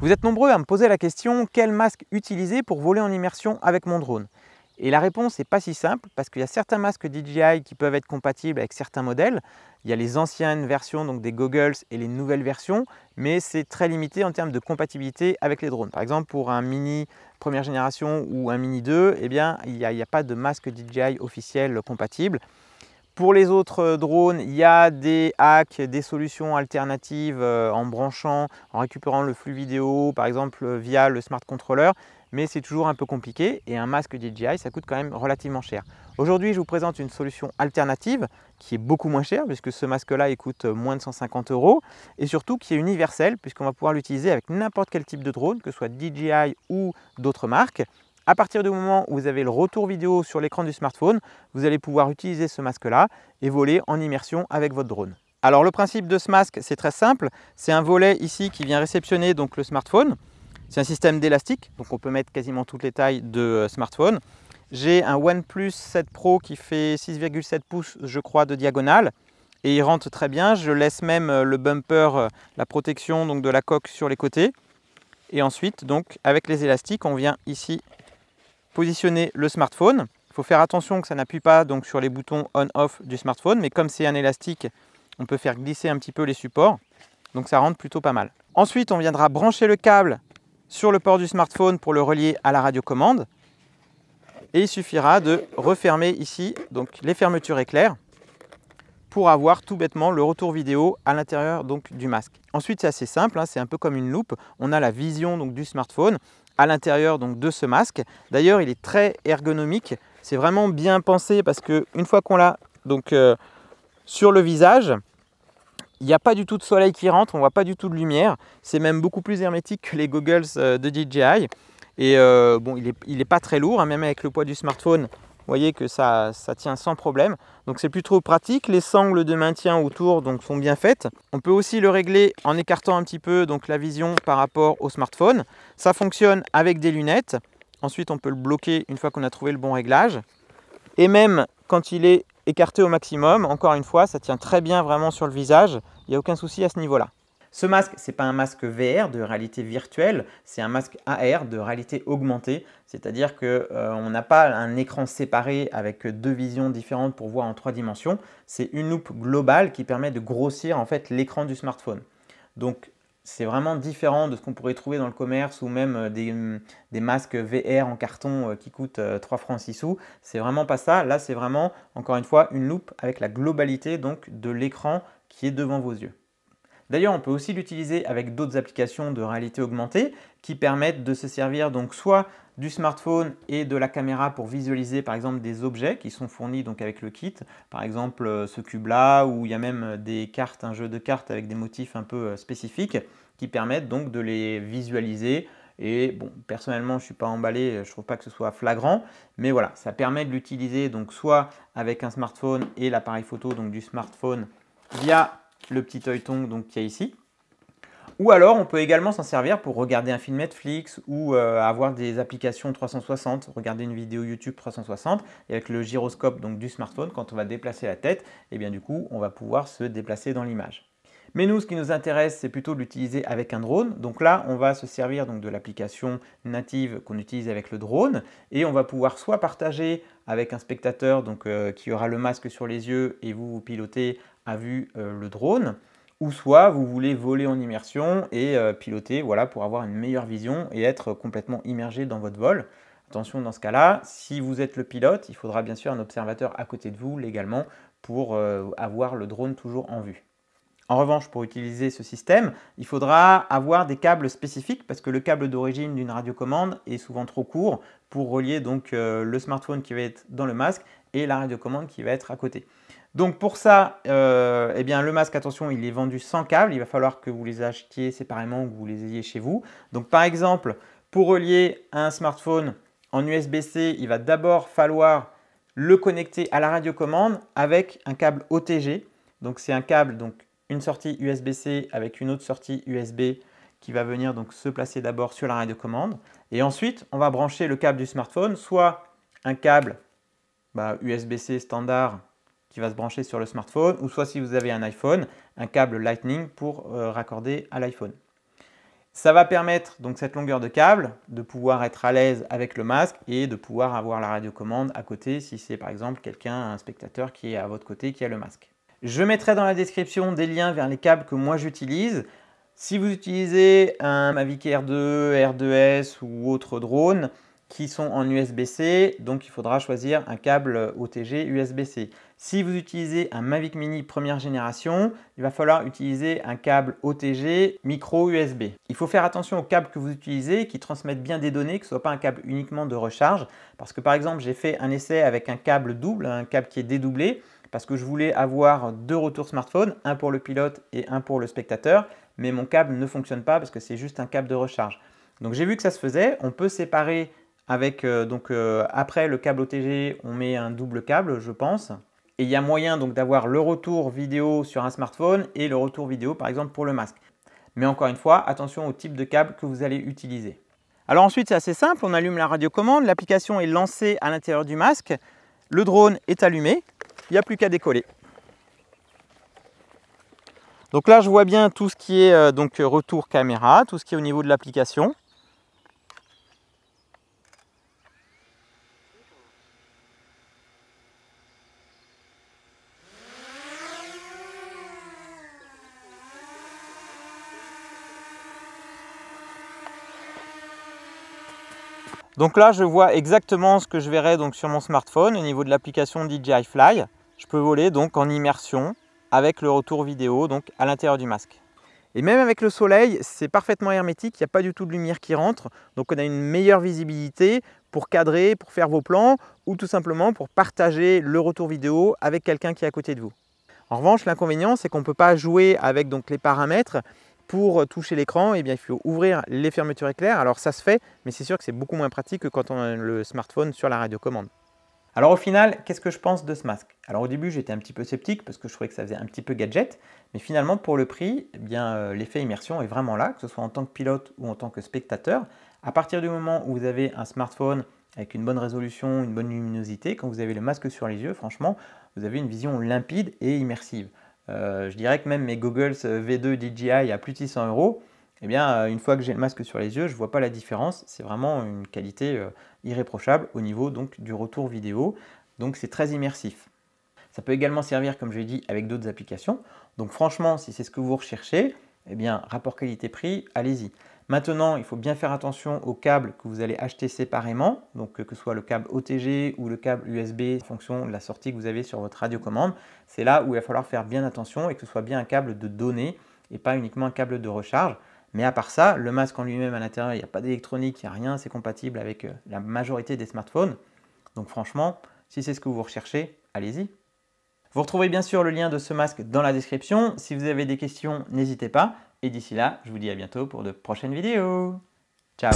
Vous êtes nombreux à me poser la question quel masque utiliser pour voler en immersion avec mon drone? Et la réponse n'est pas si simple parce qu'il y a certains masques DJI qui peuvent être compatibles avec certains modèles. Il y a les anciennes versions donc des goggles et les nouvelles versions, mais c'est très limité en termes de compatibilité avec les drones. Par exemple, pour un Mini première génération ou un Mini 2, eh bien, il n'y a pas de masque DJI officiel compatible. Pour les autres drones, il y a des hacks, des solutions alternatives en branchant, en récupérant le flux vidéo, par exemple via le smart controller, mais c'est toujours un peu compliqué et un masque DJI, ça coûte quand même relativement cher. Aujourd'hui, je vous présente une solution alternative qui est beaucoup moins chère puisque ce masque-là, il coûte moins de 150 € et surtout qui est universel puisqu'on va pouvoir l'utiliser avec n'importe quel type de drone, que ce soit DJI ou d'autres marques. À partir du moment où vous avez le retour vidéo sur l'écran du smartphone, vous allez pouvoir utiliser ce masque-là et voler en immersion avec votre drone. Alors le principe de ce masque, c'est très simple. C'est un volet ici qui vient réceptionner donc le smartphone. C'est un système d'élastique, donc on peut mettre quasiment toutes les tailles de smartphone. J'ai un OnePlus 7 Pro qui fait 6,7 pouces, je crois, de diagonale. Et il rentre très bien. Je laisse même le bumper, la protection donc, de la coque sur les côtés. Et ensuite, donc, avec les élastiques, on vient ici positionner le smartphone. Il faut faire attention que ça n'appuie pas donc, sur les boutons on-off du smartphone, mais comme c'est un élastique, on peut faire glisser un petit peu les supports. Donc ça rentre plutôt pas mal. Ensuite, on viendra brancher le câble sur le port du smartphone pour le relier à la radiocommande. Et il suffira de refermer ici donc, les fermetures éclair pour avoir tout bêtement le retour vidéo à l'intérieur du masque. Ensuite, c'est assez simple, hein, c'est un peu comme une loupe. On a la vision donc, du smartphone à l'intérieur de ce masque. D'ailleurs, il est très ergonomique. C'est vraiment bien pensé parce qu'une fois qu'on l'a sur le visage, il n'y a pas du tout de soleil qui rentre, on ne voit pas du tout de lumière. C'est même beaucoup plus hermétique que les goggles de DJI. Et bon, il n'est pas très lourd, hein, même avec le poids du smartphone. Vous voyez que ça tient sans problème. Donc c'est plutôt pratique. Les sangles de maintien autour sont bien faites. On peut aussi le régler en écartant un petit peu la vision par rapport au smartphone. Ça fonctionne avec des lunettes. Ensuite, on peut le bloquer une fois qu'on a trouvé le bon réglage. Et même quand il est écarté au maximum, encore une fois, ça tient très bien vraiment sur le visage. Il n'y a aucun souci à ce niveau-là. Ce masque, ce n'est pas un masque VR de réalité virtuelle, c'est un masque AR de réalité augmentée, c'est-à-dire qu'on n'a pas un écran séparé avec deux visions différentes pour voir en 3 dimensions, c'est une loupe globale qui permet de grossir en fait l'écran du smartphone. Donc c'est vraiment différent de ce qu'on pourrait trouver dans le commerce ou même des masques VR en carton qui coûtent 3 francs 6 sous. C'est vraiment pas ça, là c'est vraiment encore une fois une loupe avec la globalité de l'écran qui est devant vos yeux. D'ailleurs, on peut aussi l'utiliser avec d'autres applications de réalité augmentée qui permettent de se servir soit du smartphone et de la caméra pour visualiser par exemple des objets qui sont fournis avec le kit. Par exemple ce cube-là où il y a même des cartes, un jeu de cartes avec des motifs un peu spécifiques qui permettent donc de les visualiser. Et bon, personnellement, je ne suis pas emballé, je ne trouve pas que ce soit flagrant, mais voilà, ça permet de l'utiliser soit avec un smartphone et l'appareil photo du smartphone via le petit œilleton qu'il y a ici. Ou alors, on peut également s'en servir pour regarder un film Netflix ou avoir des applications 360, regarder une vidéo YouTube 360. Et avec le gyroscope du smartphone, quand on va déplacer la tête, et bien du coup, on va pouvoir se déplacer dans l'image. Mais nous, ce qui nous intéresse, c'est plutôt de l'utiliser avec un drone. Donc là, on va se servir de l'application native qu'on utilise avec le drone et on va pouvoir soit partager avec un spectateur qui aura le masque sur les yeux et vous pilotez à vue le drone, ou soit vous voulez voler en immersion et piloter pour avoir une meilleure vision et être complètement immergé dans votre vol. Attention, dans ce cas-là, si vous êtes le pilote, il faudra bien sûr un observateur à côté de vous légalement pour avoir le drone toujours en vue. En revanche, pour utiliser ce système, il faudra avoir des câbles spécifiques parce que le câble d'origine d'une radiocommande est souvent trop court pour relier le smartphone qui va être dans le masque et la radiocommande qui va être à côté. Donc pour ça, le masque, attention, il est vendu sans câble. Il va falloir que vous les achetiez séparément ou que vous les ayez chez vous. Donc par exemple, pour relier un smartphone en USB-C, il va d'abord falloir le connecter à la radiocommande avec un câble OTG. Donc c'est un câble, une sortie USB-C avec une autre sortie USB qui va venir se placer d'abord sur la radiocommande. Et ensuite, on va brancher le câble du smartphone, soit un câble USB-C standard qui va se brancher sur le smartphone, ou soit si vous avez un iPhone, un câble Lightning pour raccorder à l'iPhone. Ça va permettre, donc cette longueur de câble, de pouvoir être à l'aise avec le masque et de pouvoir avoir la radiocommande à côté si c'est par exemple quelqu'un, un spectateur qui est à votre côté qui a le masque. Je mettrai dans la description des liens vers les câbles que moi j'utilise. Si vous utilisez un Mavic Air 2, R2S ou autre drone qui sont en USB-C, donc il faudra choisir un câble OTG USB-C. Si vous utilisez un Mavic Mini première génération, il va falloir utiliser un câble OTG micro USB. Il faut faire attention aux câbles que vous utilisez, qui transmettent bien des données, que ce ne soit pas un câble uniquement de recharge. Parce que par exemple, j'ai fait un essai avec un câble double, un câble qui est dédoublé, parce que je voulais avoir 2 retours smartphone, un pour le pilote et un pour le spectateur, mais mon câble ne fonctionne pas parce que c'est juste un câble de recharge. Donc j'ai vu que ça se faisait, on peut séparer avec, après le câble OTG, on met un double câble, je pense. Et il y a moyen donc d'avoir le retour vidéo sur un smartphone et le retour vidéo par exemple pour le masque. Mais encore une fois, attention au type de câble que vous allez utiliser. Alors ensuite, c'est assez simple, on allume la radiocommande, l'application est lancée à l'intérieur du masque, le drone est allumé, il n'y a plus qu'à décoller. Donc là, je vois bien tout ce qui est donc retour caméra, tout ce qui est au niveau de l'application. Donc là, je vois exactement ce que je verrai donc sur mon smartphone au niveau de l'application DJI Fly. Je peux voler donc en immersion avec le retour vidéo donc à l'intérieur du masque. Et même avec le soleil, c'est parfaitement hermétique, il n'y a pas du tout de lumière qui rentre. Donc on a une meilleure visibilité pour cadrer, pour faire vos plans ou tout simplement pour partager le retour vidéo avec quelqu'un qui est à côté de vous. En revanche, l'inconvénient, c'est qu'on ne peut pas jouer avec donc, les paramètres. Pour toucher l'écran, eh bien, il faut ouvrir les fermetures éclair. Alors ça se fait, mais c'est sûr que c'est beaucoup moins pratique que quand on a le smartphone sur la radiocommande. Alors au final, qu'est-ce que je pense de ce masque? Alors au début, j'étais un petit peu sceptique parce que je trouvais que ça faisait un petit peu gadget. Mais finalement, pour le prix, eh bien, l'effet immersion est vraiment là, que ce soit en tant que pilote ou en tant que spectateur. À partir du moment où vous avez un smartphone avec une bonne résolution, une bonne luminosité, quand vous avez le masque sur les yeux, franchement, vous avez une vision limpide et immersive. Je dirais que même mes Goggles V2 DJI à plus de 600 €, eh bien, une fois que j'ai le masque sur les yeux, je ne vois pas la différence. C'est vraiment une qualité irréprochable au niveau donc, du retour vidéo. Donc c'est très immersif. Ça peut également servir, comme je l'ai dit, avec d'autres applications. Donc franchement, si c'est ce que vous recherchez, eh bien, rapport qualité-prix, allez-y. Maintenant, il faut bien faire attention aux câbles que vous allez acheter séparément, donc que ce soit le câble OTG ou le câble USB en fonction de la sortie que vous avez sur votre radiocommande. C'est là où il va falloir faire bien attention et que ce soit bien un câble de données et pas uniquement un câble de recharge. Mais à part ça, le masque en lui-même à l'intérieur, il n'y a pas d'électronique, il n'y a rien, c'est compatible avec la majorité des smartphones. Donc franchement, si c'est ce que vous recherchez, allez-y. Vous retrouvez bien sûr le lien de ce masque dans la description. Si vous avez des questions, n'hésitez pas. Et d'ici là, je vous dis à bientôt pour de prochaines vidéos. Ciao!